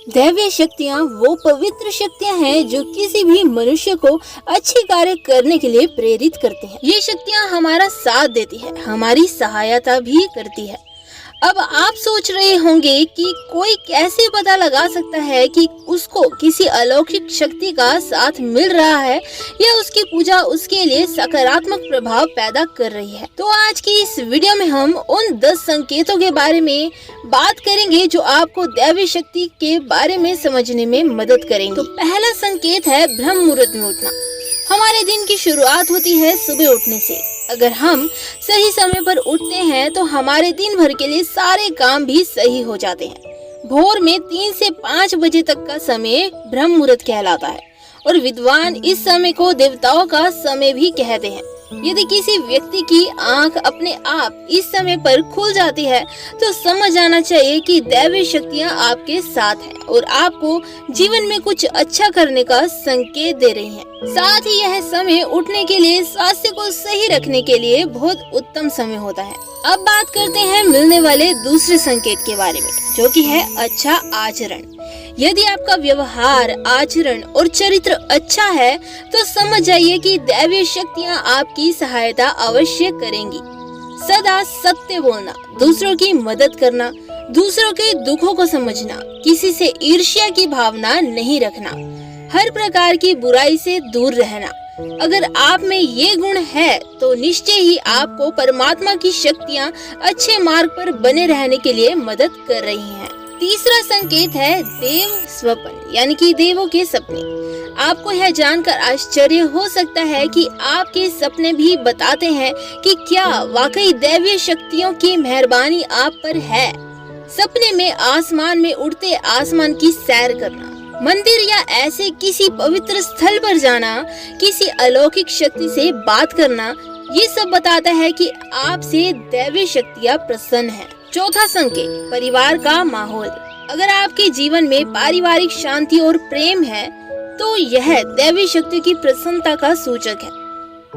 दैवीय शक्तियाँ वो पवित्र शक्तियाँ हैं जो किसी भी मनुष्य को अच्छे कार्य करने के लिए प्रेरित करते हैं। ये शक्तियाँ हमारा साथ देती है, हमारी सहायता भी करती है। अब आप सोच रहे होंगे कि कोई कैसे पता लगा सकता है कि उसको किसी अलौकिक शक्ति का साथ मिल रहा है या उसकी पूजा उसके लिए सकारात्मक प्रभाव पैदा कर रही है। तो आज की इस वीडियो में हम उन 10 संकेतों के बारे में बात करेंगे जो आपको दैवीय शक्ति के बारे में समझने में मदद करेंगे। तो पहला संकेत है ब्रह्म मुहूर्त में उठना। हमारे दिन की शुरुआत होती है सुबह उठने से। अगर हम सही समय पर उठते हैं तो हमारे दिन भर के लिए सारे काम भी सही हो जाते हैं। भोर में 3 से 5 बजे तक का समय ब्रह्म मुहूर्त कहलाता है और विद्वान इस समय को देवताओं का समय भी कहते हैं। यदि किसी व्यक्ति की आंख अपने आप इस समय पर खुल जाती है तो समझ आना चाहिए कि दैवीय शक्तियां आपके साथ हैं और आपको जीवन में कुछ अच्छा करने का संकेत दे रही हैं। साथ ही यह समय उठने के लिए स्वास्थ्य को सही रखने के लिए बहुत उत्तम समय होता है। अब बात करते हैं मिलने वाले दूसरे संकेत के बारे में, जो कि है अच्छा आचरण। यदि आपका व्यवहार, आचरण और चरित्र अच्छा है तो समझ जाइए कि दैवीय शक्तियाँ आपकी सहायता अवश्य करेंगी। सदा सत्य बोलना, दूसरों की मदद करना, दूसरों के दुखों को समझना, किसी से ईर्ष्या की भावना नहीं रखना, हर प्रकार की बुराई से दूर रहना। अगर आप में ये गुण है तो निश्चय ही आपको परमात्मा की शक्तियाँ अच्छे मार्ग पर बने रहने के लिए मदद कर रही हैं। तीसरा संकेत है देव स्वप्न, यानी कि देवों के सपने। आपको यह जानकर आश्चर्य हो सकता है कि आपके सपने भी बताते हैं कि क्या वाकई दैवीय शक्तियों की मेहरबानी आप पर है। सपने में आसमान में उड़ते आसमान की सैर करना, मंदिर या ऐसे किसी पवित्र स्थल पर जाना, किसी अलौकिक शक्ति से बात करना, ये सब बताता है कि आपसे दैवीय शक्तियाँ प्रसन्न हैं। चौथा संकेत परिवार का माहौल। अगर आपके जीवन में पारिवारिक शांति और प्रेम है तो यह दैवीय शक्ति की प्रसन्नता का सूचक है।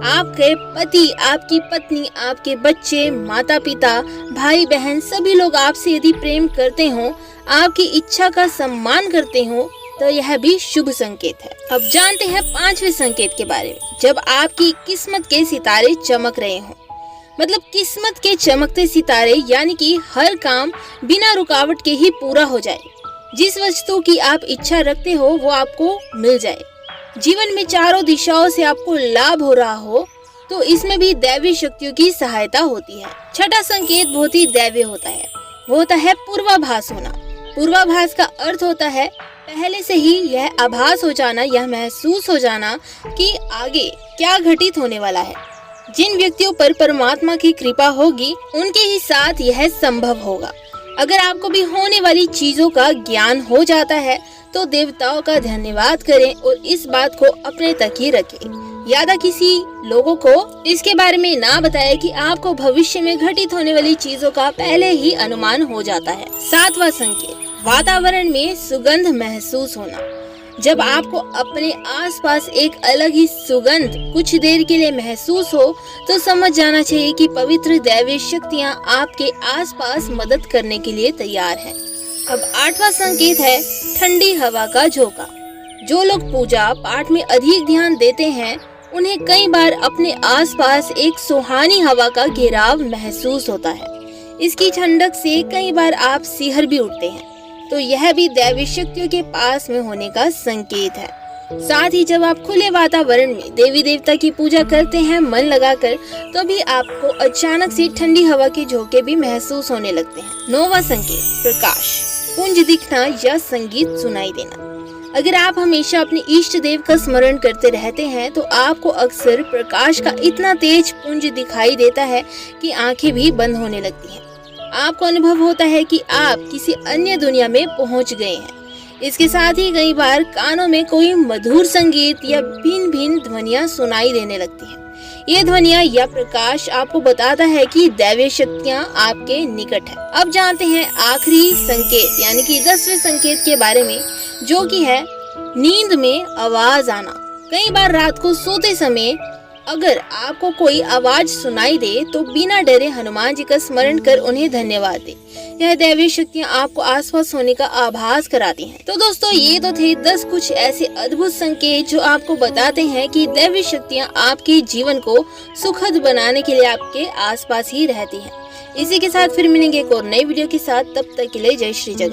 आपके पति, आपकी पत्नी, आपके बच्चे, माता पिता, भाई बहन सभी लोग आपसे यदि प्रेम करते हो, आपकी इच्छा का सम्मान करते हो तो यह भी शुभ संकेत है। अब जानते हैं 5वें संकेत के बारे में। जब आपकी किस्मत के सितारे चमक रहे हो, मतलब किस्मत के चमकते सितारे, यानी कि हर काम बिना रुकावट के ही पूरा हो जाए। जिस वस्तु की आप इच्छा रखते हो वो आपको मिल जाए। जीवन में चारों दिशाओं से आपको लाभ हो रहा हो तो इसमें भी दैवीय शक्तियों की सहायता होती है। छठा संकेत बहुत ही दैवीय होता है, वो होता है पूर्वाभास होना। पूर्वाभास का अर्थ होता है पहले से ही यह आभास हो जाना, यह महसूस हो जाना कि आगे क्या घटित होने वाला है। जिन व्यक्तियों पर परमात्मा की कृपा होगी उनके ही साथ यह संभव होगा। अगर आपको भी होने वाली चीजों का ज्ञान हो जाता है तो देवताओं का धन्यवाद करें और इस बात को अपने तक ही रखें। यादा किसी लोगों को इसके बारे में ना बताएं कि आपको भविष्य में घटित होने वाली चीजों का पहले ही अनुमान हो जाता है। 7वां संकेत वातावरण में सुगंध महसूस होना। जब आपको अपने आसपास एक अलग ही सुगंध कुछ देर के लिए महसूस हो तो समझ जाना चाहिए कि पवित्र दैवीय शक्तियाँ आपके आसपास मदद करने के लिए तैयार हैं। अब 8वां संकेत है ठंडी हवा का झोंका। जो लोग पूजा पाठ में अधिक ध्यान देते हैं उन्हें कई बार अपने आसपास एक सुहानी हवा का घेराव महसूस होता है। इसकी ठंडक से कई बार आप सिहर भी उठते हैं, तो यह भी दैवीय शक्तियों के पास में होने का संकेत है। साथ ही जब आप खुले वातावरण में देवी देवता की पूजा करते हैं मन लगाकर, तो भी आपको अचानक से ठंडी हवा के झोंके भी महसूस होने लगते हैं। 9वां संकेत प्रकाश, पुंज दिखना या संगीत सुनाई देना। अगर आप हमेशा अपने इष्ट देव का स्मरण करते रहते हैं तो आपको अक्सर प्रकाश का इतना तेज पुंज दिखाई देता है कि आंखें भी बंद होने लगती हैं। आपको अनुभव होता है कि आप किसी अन्य दुनिया में पहुंच गए हैं। इसके साथ ही कई बार कानों में कोई मधुर संगीत या भिन्न भिन्न ध्वनियां सुनाई देने लगती हैं। ये ध्वनियां या प्रकाश आपको बताता है कि दैवीय शक्तियां आपके निकट है। अब जानते हैं आखिरी संकेत यानी कि 10वें संकेत के बारे में, जो कि है नींद में आवाज आना। कई बार रात को सोते समय अगर आपको कोई आवाज सुनाई दे तो बिना डरे हनुमान जी का स्मरण कर उन्हें धन्यवाद दे। यह दैवीय शक्तियाँ आपको आसपास होने का आभास कराती हैं। तो दोस्तों ये तो थे 10 कुछ ऐसे अद्भुत संकेत जो आपको बताते हैं कि दैवीय शक्तियाँ आपके जीवन को सुखद बनाने के लिए आपके आसपास ही रहती हैं। इसी के साथ फिर मिलेंगे एक और नई वीडियो के साथ, तब तक के लिए जय श्री जगन्नाथ।